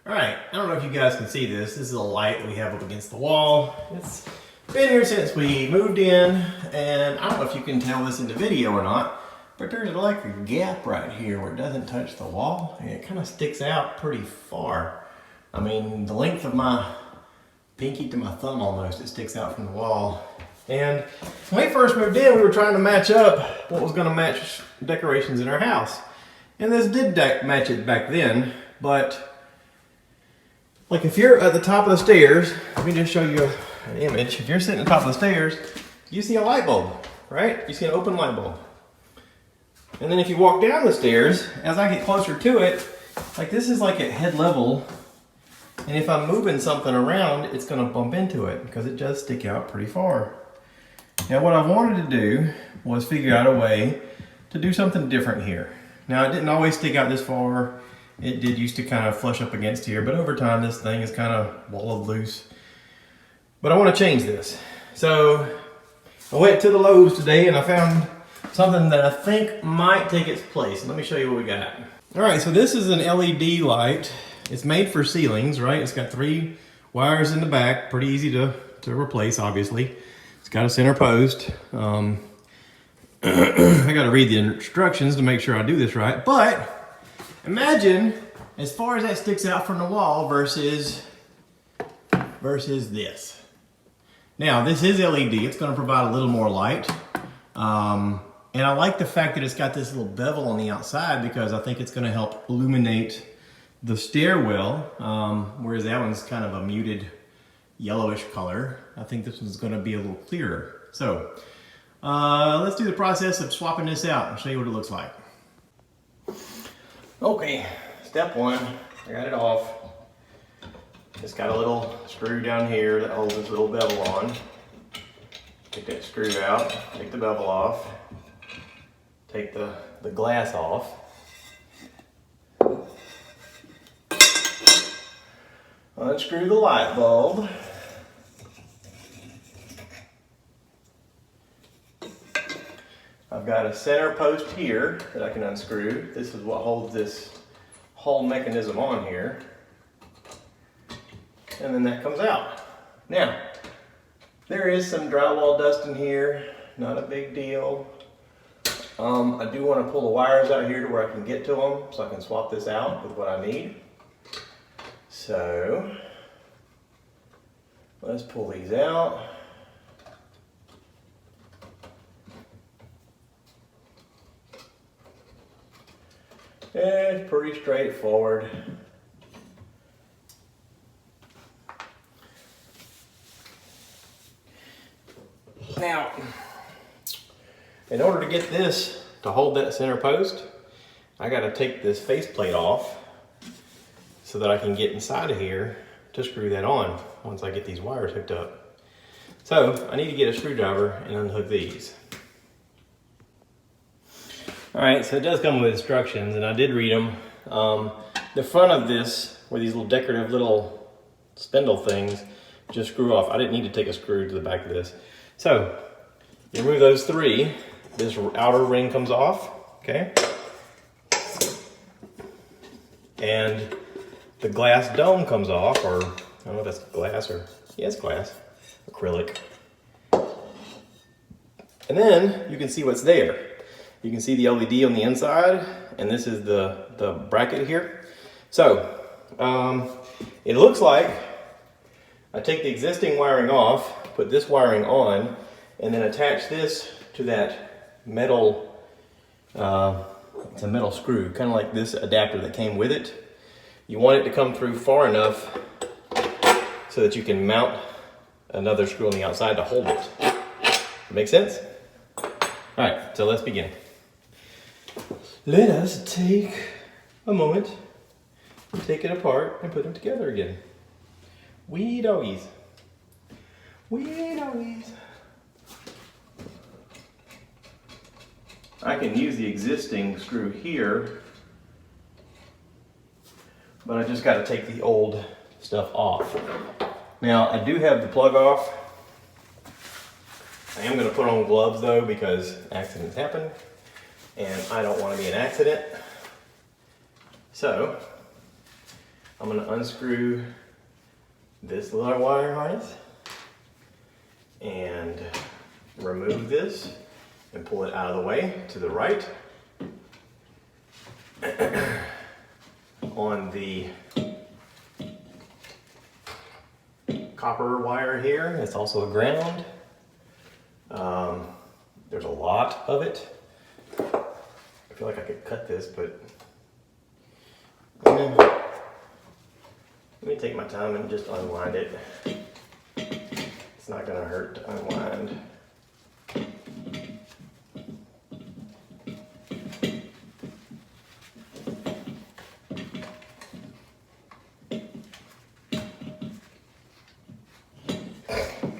All right, I don't know if you guys can see this. This is a light that we have up against the wall. It's been here since we moved in, and I don't know if you can tell this in the video or not, but there's like a gap right here where it doesn't touch the wall, and it kind of sticks out pretty far. I mean, the length of my pinky to my thumb almost, it sticks out from the wall. And when we first moved in, we were trying to match up what was going to match decorations in our house. And this did match it back then, but like if you're at the top of the stairs, let me just show you an image. If you're sitting at the top of the stairs, you see a light bulb, right? You see an open light bulb. And then if you walk down the stairs, as I get closer to it, like this is like at head level. And if I'm moving something around, it's gonna bump into it because it does stick out pretty far. Now what I wanted to do was figure out a way to do something different here. Now it didn't always stick out this far. It did used to kind of flush up against here, but over time this thing is kind of wallowed loose. But I want to change this. So I went to the Lowe's today and I found something that I think might take its place. Let me show you what we got. All right, so this is an LED light. It's made for ceilings, right? It's got 3 wires in the back, pretty easy to replace, obviously. It's got a center post. I got to read the instructions to make sure I do this right, but imagine as far as that sticks out from the wall versus this. Now this is LED, it's going to provide a little more light. And I like the fact that it's got this little bevel on the outside because I think it's going to help illuminate the stairwell, whereas that one's kind of a muted yellowish color. I think this one's going to be a little clearer. So let's do the process of swapping this out and show you what it looks like. Okay, step 1, I got it off. It's got a little screw down here that holds this little bevel on. Take that screw out, take the bevel off, take the glass off. Unscrew the light bulb. I've got a center post here that I can unscrew. This is what holds this whole mechanism on here. And then that comes out. Now, there is some drywall dust in here, not a big deal. I do want to pull the wires out here to where I can get to them so I can swap this out with what I need. So, let's pull these out. It's pretty straightforward. Now, in order to get this to hold that center post, I got to take this faceplate off so that I can get inside of here to screw that on once I get these wires hooked up. So I need to get a screwdriver and unhook these. All right, so it does come with instructions, and I did read them. The front of this, where these little decorative little spindle things just screw off. I didn't need to take a screw to the back of this. So you remove those 3. This outer ring comes off, okay? And the glass dome comes off, or I don't know if that's glass or, yeah, it's glass, acrylic. And then you can see what's there. You can see the LED on the inside, and this is the bracket here. So, it looks like I take the existing wiring off, put this wiring on, and then attach this to that metal, it's a metal screw, kind of like this adapter that came with it. You want it to come through far enough so that you can mount another screw on the outside to hold it. Make sense? All right, so let's begin. Let us take a moment, take it apart, and put them together again. Wee doggies. Wee doggies. I can use the existing screw here, but I just got to take the old stuff off. Now, I do have the plug off. I am going to put on gloves though because accidents happen. And I don't want to be an accident. So I'm going to unscrew this little wire harness and remove this and pull it out of the way to the right. On the copper wire here, it's also a ground. There's a lot of it. I feel like I could cut this, but let me take my time and just unwind it. It's not going to hurt to unwind.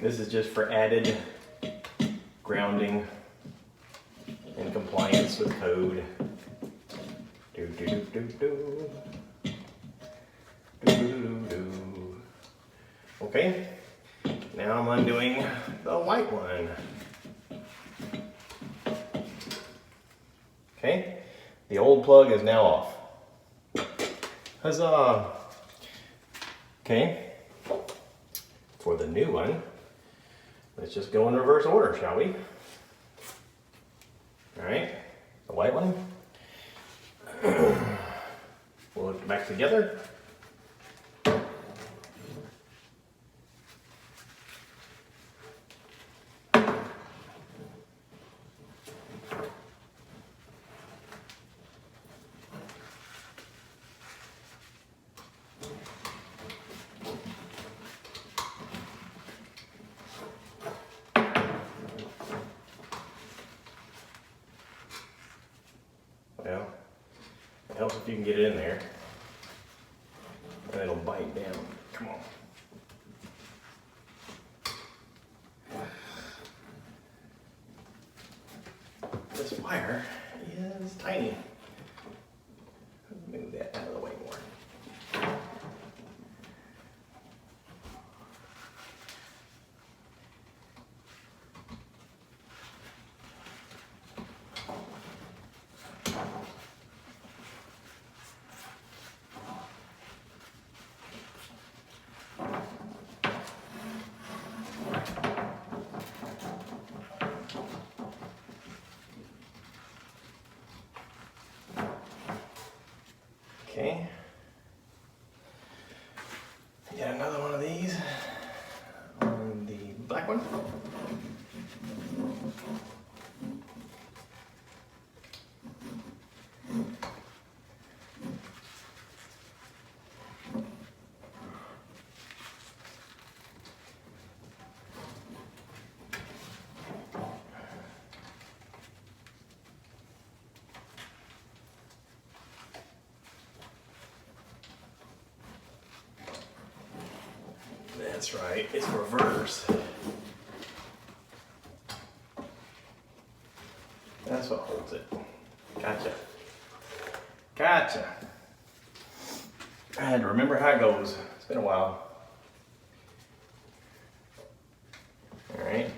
This is just for added grounding and compliance with code. Do do do do do. Do do do do. Okay, now I'm undoing the white one. Okay, the old plug is now off. Huzzah! Okay, for the new one, let's just go in reverse order, shall we? All right, the white one. We'll look back together. Well, it helps if you can get it in there, and it'll bite down. Come on. This wire is tiny. Move that out of the way more. Okay, get another one of these on the black one. That's right, it's reverse. That's what holds it. Gotcha. Gotcha. I had to remember how it goes. It's been a while. All right,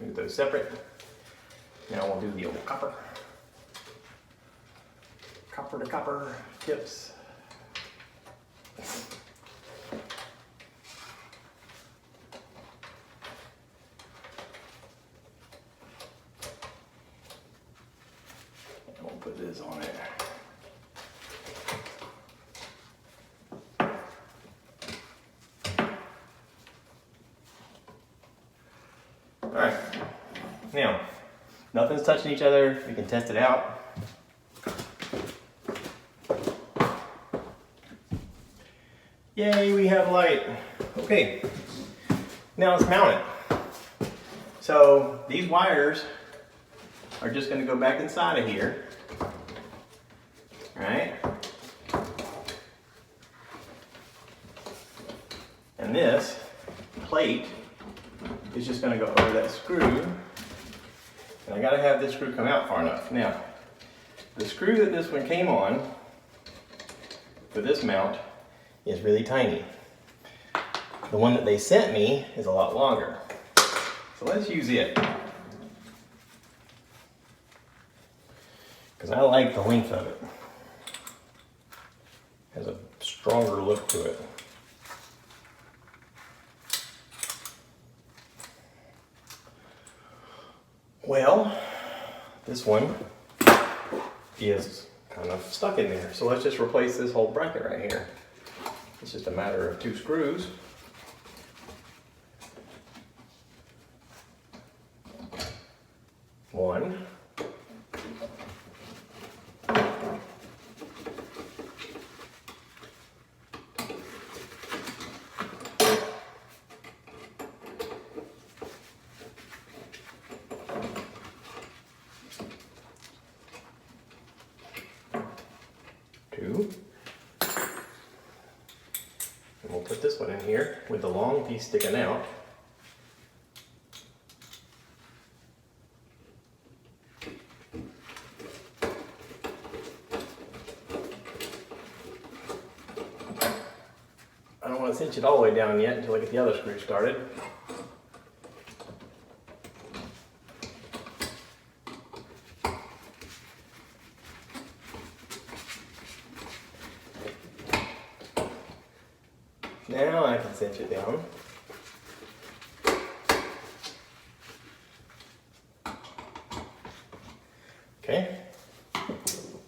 move those separate. Now we'll do the old copper. Copper to copper tips. We'll put this on it. All right, now, nothing's touching each other. We can test it out. Yay, we have light. Okay, now let's mount it. So these wires are just going to go back inside of here. All right. And this plate is just going to go over that screw. And I got to have this screw come out far enough. Now, the screw that this one came on for this mount is really tiny. The one that they sent me is a lot longer. So let's use it. Because I like the length of it. Has a stronger look to it. Well, this one is kind of stuck in there. So let's just replace this whole bracket right here. It's just a matter of 2 screws. One. Two. And we'll put this one in here with the long piece sticking out. I don't want to cinch it all the way down yet until I get the other screw started. Now I can cinch it down. Okay.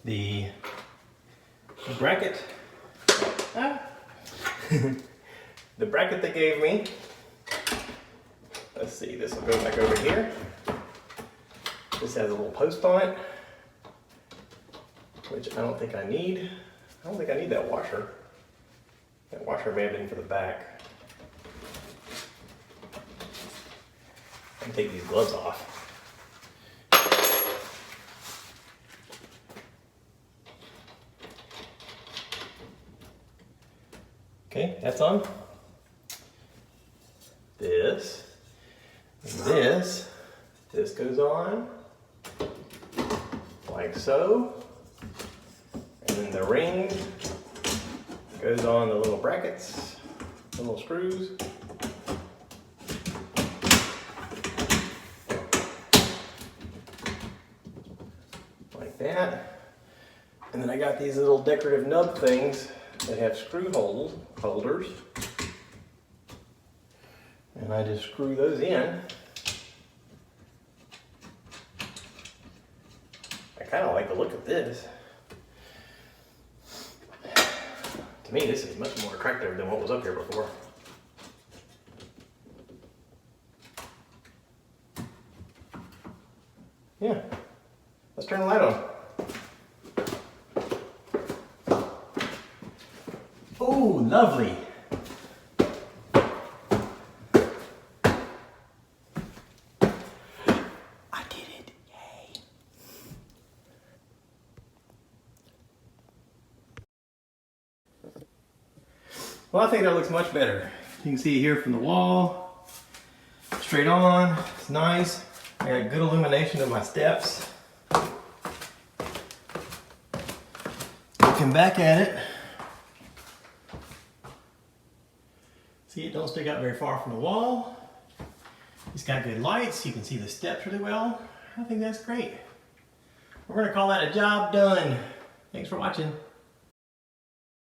The bracket. The bracket they gave me. Let's see, this will go back over here. This has a little post on it, which I don't think I need. I don't think I need that washer. That washer may have been for the back. I can take these gloves off. Okay, that's on. This goes on like so. And then the ring goes on the little brackets, the little screws. Like that. And then I got these little decorative nub things that have screw holders. And I just screw those in. I kind of like the look of this. To me, this is much more attractive than what was up here before. Yeah, let's turn the light on. Oh, lovely. I did it, yay. Well, I think that looks much better. You can see it here from the wall, straight on, it's nice. I got good illumination of my steps. Looking back at it, see, it don't stick out very far from the wall. It's got good lights. You can see the steps really well. I think that's great. We're going to call that a job done. Thanks for watching.